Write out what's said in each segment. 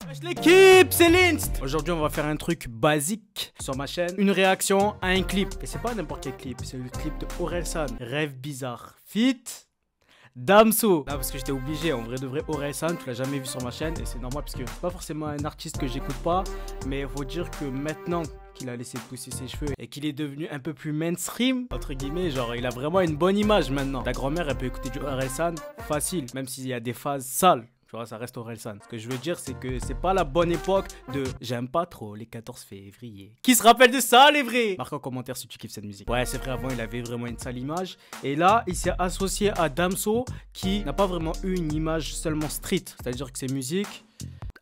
Wesh l'équipe, c'est Linst. Aujourd'hui on va faire un truc basique sur ma chaîne. Une réaction à un clip. Et c'est pas n'importe quel clip, c'est le clip de Orelsan. Rêve bizarre. Fit Damso. Là parce que j'étais obligé, en vrai de vrai, Orelsan, tu l'as jamais vu sur ma chaîne. Et c'est normal parce que c'est pas forcément un artiste que j'écoute pas. Mais il faut dire que maintenant qu'il a laissé pousser ses cheveux et qu'il est devenu un peu plus mainstream, entre guillemets, genre il a vraiment une bonne image maintenant. Ta grand-mère elle peut écouter du Orelsan facile, même s'il y a des phases sales. Tu vois, ça reste Orelsan. Ce que je veux dire, c'est que c'est pas la bonne époque de j'aime pas trop les 14 février. Qui se rappelle de ça, les vrais? Marque en commentaire si tu kiffes cette musique. Ouais, c'est vrai, avant, il avait vraiment une sale image. Et là, il s'est associé à Damso, qui n'a pas vraiment eu une image seulement street. C'est-à-dire que ses musiques,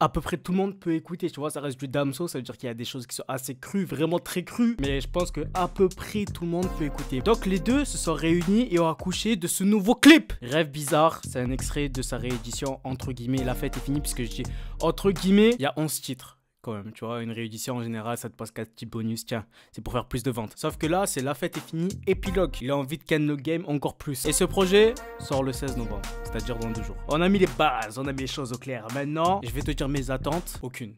à peu près tout le monde peut écouter, tu vois, ça reste du Damso, ça veut dire qu'il y a des choses qui sont assez crues, vraiment très crues, mais je pense que à peu près tout le monde peut écouter. Donc les deux se sont réunis et ont accouché de ce nouveau clip. Rêve bizarre, c'est un extrait de sa réédition, entre guillemets, la fête est finie, puisque je dis entre guillemets, il y a 11 titres. Quand même, tu vois, une réédition en général, ça te passe 4 petits bonus, tiens, c'est pour faire plus de ventes. Sauf que là, c'est la fête est finie, épilogue. Il a envie de ken le game encore plus. Et ce projet sort le 16 novembre, c'est-à-dire dans 2 jours. On a mis les bases, on a mis les choses au clair. Maintenant, je vais te dire mes attentes. Aucune.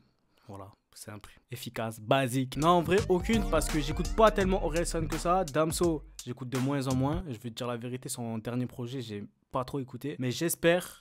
Voilà, simple, efficace, basique. Non, en vrai, aucune, parce que j'écoute pas tellement Orelsan que ça. Damso, j'écoute de moins en moins. Je vais te dire la vérité, son dernier projet, j'ai pas trop écouté. Mais j'espère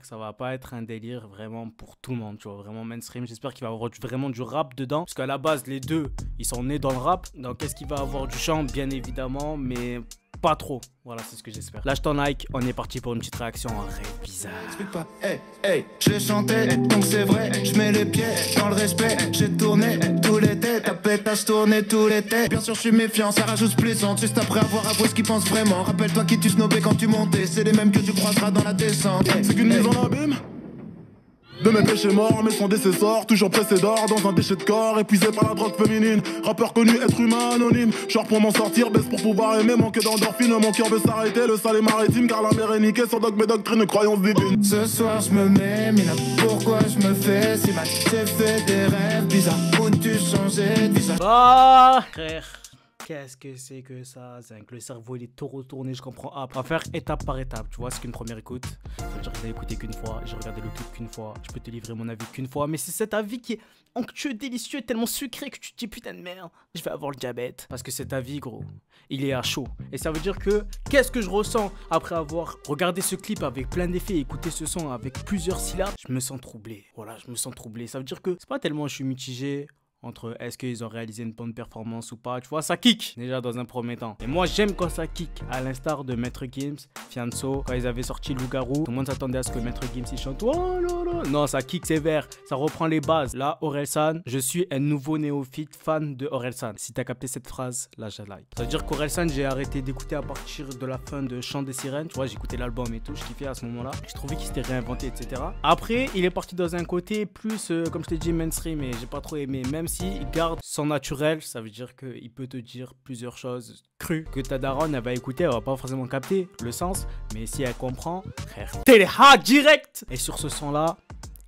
que ça va pas être un délire vraiment pour tout le monde, tu vois, vraiment mainstream. J'espère qu'il va y avoir vraiment du rap dedans. Parce qu'à la base, les deux, ils sont nés dans le rap. Donc, est-ce qu'il va avoir du chant? Bien évidemment, mais pas trop. Voilà, c'est ce que j'espère. Lâche ton like, on est parti pour une petite réaction à Rêve bizarre. Explique pas, hey, hey, je l'ai chanté, donc c'est vrai, je mets les pieds dans le respect, j'ai tourné tout l'été, ta pétasse tourné tout l'été. Bien sûr, je suis méfiant, ça rajoute plaisante, juste après avoir avoué ce qu'ils pensent vraiment. Rappelle-toi qui tu snobais quand tu montais, c'est les mêmes que tu croiseras dans la descente. C'est qu'une mise en abîme de mes péchés morts, mais son décessor, toujours pressé d'or dans un déchet de corps, épuisé par la drogue féminine. Rappeur connu, être humain anonyme. Genre pour m'en sortir, baisse pour pouvoir aimer, manque d'endorphine. Mon cœur veut s'arrêter, le sale est maritime, car la mer est niquée sans dogme et doctrine, croyance divine. Ce soir, je me mets, mais là, pourquoi je me fais si mal? J'ai fait des rêves bizarres, où tu changeais de visage. Ah, frère. Qu'est-ce que c'est que ça? C'est que le cerveau il est tout retourné, je comprends. Ah, on va faire étape par étape, tu vois, c'est qu'une première écoute. Ça veut dire que j'ai écouté qu'une fois, j'ai regardé le clip qu'une fois, je peux te livrer mon avis qu'une fois, mais c'est cet avis qui est onctueux, délicieux, tellement sucré que tu te dis putain de merde, je vais avoir le diabète. Parce que cet avis, gros, il est à chaud. Et ça veut dire que, qu'est-ce que je ressens après avoir regardé ce clip avec plein d'effets et écouté ce son avec plusieurs syllabes? Je me sens troublé. Voilà, je me sens troublé. Ça veut dire que c'est pas tellement je suis mitigé entre est-ce qu'ils ont réalisé une bonne performance ou pas. Tu vois, ça kick déjà dans un premier temps. Et moi, j'aime quand ça kick. À l'instar de Maître Gims, Fianso, quand ils avaient sorti Loup-Garou, tout le monde s'attendait à ce que Maître Gims il chante. Oh là là. Non, ça kick sévère. Ça reprend les bases. Là, Orelsan, je suis un nouveau néophyte fan de Orelsan. Si t'as capté cette phrase, là, j'ai like. Ça veut dire qu'Orelsan, j'ai arrêté d'écouter à partir de la fin de Chant des Sirènes. Tu vois, j'écoutais l'album et tout. Je kiffais à ce moment-là. Je trouvais qu'il s'était réinventé, etc. Après, il est parti dans un côté plus, comme je t'ai dit, mainstream et j'ai pas trop aimé. Même il garde son naturel, ça veut dire qu'il peut te dire plusieurs choses crues que ta daronne elle va écouter, elle va pas forcément capter le sens, mais si elle comprend, frère, téléha direct. Et sur ce son là,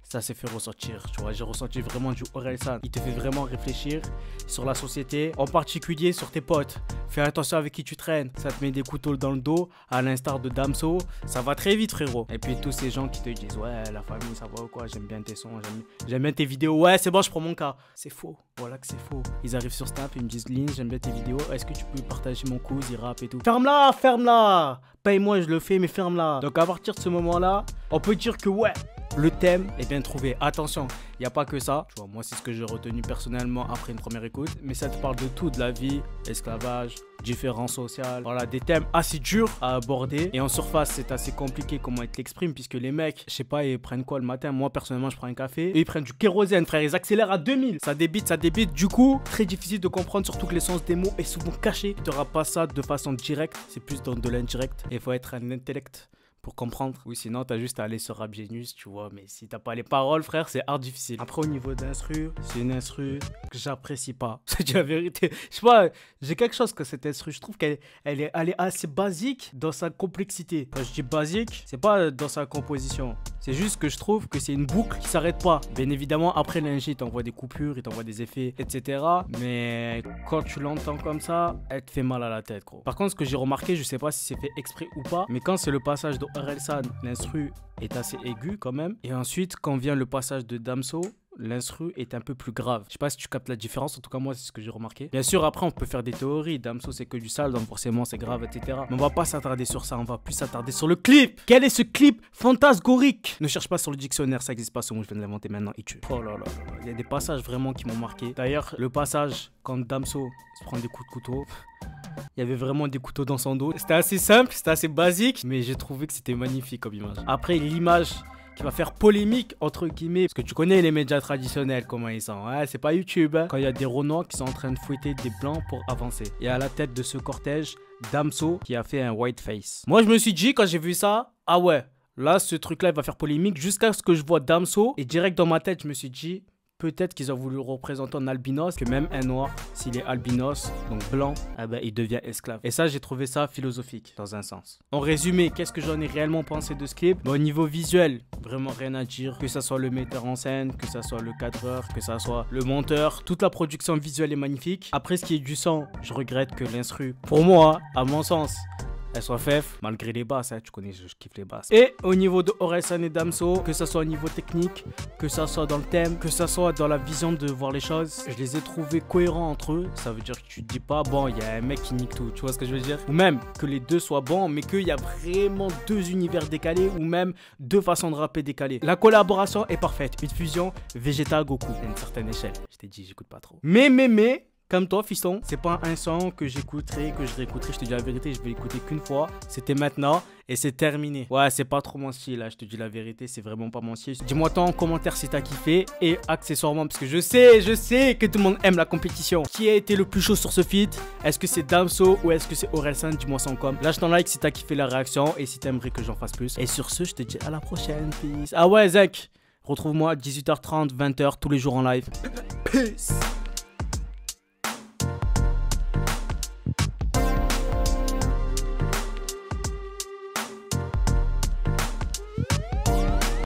ça s'est fait ressortir, tu vois, j'ai ressenti vraiment du Orelsan. Il te fait vraiment réfléchir sur la société, en particulier sur tes potes. Fais attention avec qui tu traînes, ça te met des couteaux dans le dos, à l'instar de Damso, ça va très vite frérot. Et puis tous ces gens qui te disent ouais la famille ça va ou quoi, j'aime bien tes sons, j'aime bien tes vidéos, ouais c'est bon je prends mon cas. C'est faux, voilà que c'est faux. Ils arrivent sur Snap, ils me disent Lynn j'aime bien tes vidéos, est-ce que tu peux partager mon coup, il rappe et tout. Ferme-la, paye-moi je le fais mais ferme-la. Donc à partir de ce moment là, on peut dire que ouais, le thème est bien trouvé. Attention, il n'y a pas que ça. Tu vois, moi, c'est ce que j'ai retenu personnellement après une première écoute. Mais ça te parle de tout, de la vie, esclavage, différence sociale. Voilà, des thèmes assez durs à aborder. Et en surface, c'est assez compliqué comment ils t'expriment. Puisque les mecs, je sais pas, ils prennent quoi le matin? Moi, personnellement, je prends un café. Et ils prennent du kérosène, frère. Ils accélèrent à 2000. Ça débite, ça débite. Du coup, très difficile de comprendre. Surtout que l'essence des mots est souvent cachée. Tu n'auras pas ça de façon directe. C'est plus dans de l'indirect. Et il faut être un intellect pour comprendre. Oui, sinon, t'as juste à aller sur Rap Genius, tu vois. Mais si t'as pas les paroles, frère, c'est hard difficile. Après, au niveau d'instru, c'est une instru que j'apprécie pas. C'est la vérité. Je sais pas, j'ai quelque chose que cette instru. Je trouve qu'elle est assez basique dans sa complexité. Quand je dis basique, c'est pas dans sa composition. C'est juste que je trouve que c'est une boucle qui s'arrête pas. Bien évidemment, après l'ingé, il t'envoie des coupures, il t'envoie des effets, etc. Mais quand tu l'entends comme ça, elle te fait mal à la tête, gros. Par contre, ce que j'ai remarqué, je sais pas si c'est fait exprès ou pas, mais quand c'est le passage de Orelsan, l'instru est assez aigu quand même. Et ensuite, quand vient le passage de Damso, l'instru est un peu plus grave. Je sais pas si tu captes la différence, en tout cas moi c'est ce que j'ai remarqué. Bien sûr après on peut faire des théories, Damso c'est que du sale donc forcément c'est grave etc. Mais on va pas s'attarder sur ça, on va plus s'attarder sur le clip. Quel est ce clip fantasmagorique? Ne cherche pas sur le dictionnaire, ça existe pas, ce mot je viens de l'inventer maintenant et tu. Oh là là là, il y a des passages vraiment qui m'ont marqué. D'ailleurs le passage quand Damso se prend des coups de couteau, il y avait vraiment des couteaux dans son dos. C'était assez simple, c'était assez basique, mais j'ai trouvé que c'était magnifique comme image. Après l'image qui va faire polémique entre guillemets, parce que tu connais les médias traditionnels comment ils sont, ouais, c'est pas YouTube hein. Quand il y a des Renois qui sont en train de fouetter des blancs pour avancer, et à la tête de ce cortège Damso qui a fait un white face. Moi je me suis dit quand j'ai vu ça, ah ouais, là ce truc là il va faire polémique, jusqu'à ce que je vois Damso et direct dans ma tête je me suis dit peut-être qu'ils ont voulu représenter un albinos, que même un noir, s'il est albinos, donc blanc, eh ben, il devient esclave. Et ça, j'ai trouvé ça philosophique, dans un sens. En résumé, qu'est-ce que j'en ai réellement pensé de ce clip? Bon, au niveau visuel, vraiment rien à dire. Que ça soit le metteur en scène, que ça soit le cadreur, que ça soit le monteur, toute la production visuelle est magnifique. Après, ce qui est du son, je regrette que l'instru, pour moi, à mon sens, elle soit fef, malgré les basses, hein, tu connais, je kiffe les basses. Et au niveau de Orelsan et Damso, que ça soit au niveau technique, que ça soit dans le thème, que ça soit dans la vision de voir les choses, je les ai trouvés cohérents entre eux. Ça veut dire que tu te dis pas, bon, il y a un mec qui nique tout, tu vois ce que je veux dire? Ou même que les deux soient bons, mais qu'il y a vraiment deux univers décalés, ou même deux façons de rapper décalées. La collaboration est parfaite, une fusion Vegeta-Goku, à une certaine échelle. Je t'ai dit, j'écoute pas trop. Mais... Comme toi, fiston, c'est pas un son que j'écouterai, que je réécouterai. Je te dis la vérité, je vais l'écouter qu'une fois. C'était maintenant et c'est terminé. Ouais, c'est pas trop mon style, là. Je te dis la vérité, c'est vraiment pas mon style. Dis-moi toi en commentaire si t'as kiffé. Et accessoirement, parce que je sais que tout le monde aime la compétition. Qui a été le plus chaud sur ce feat? Est-ce que c'est Damso ou est-ce que c'est Orelsan? Dis-moi ça en com. Lâche ton like si t'as kiffé la réaction et si t'aimerais que j'en fasse plus. Et sur ce, je te dis à la prochaine. Peace. Ah ouais, Zach, retrouve-moi à 18h30, 20h tous les jours en live. Peace.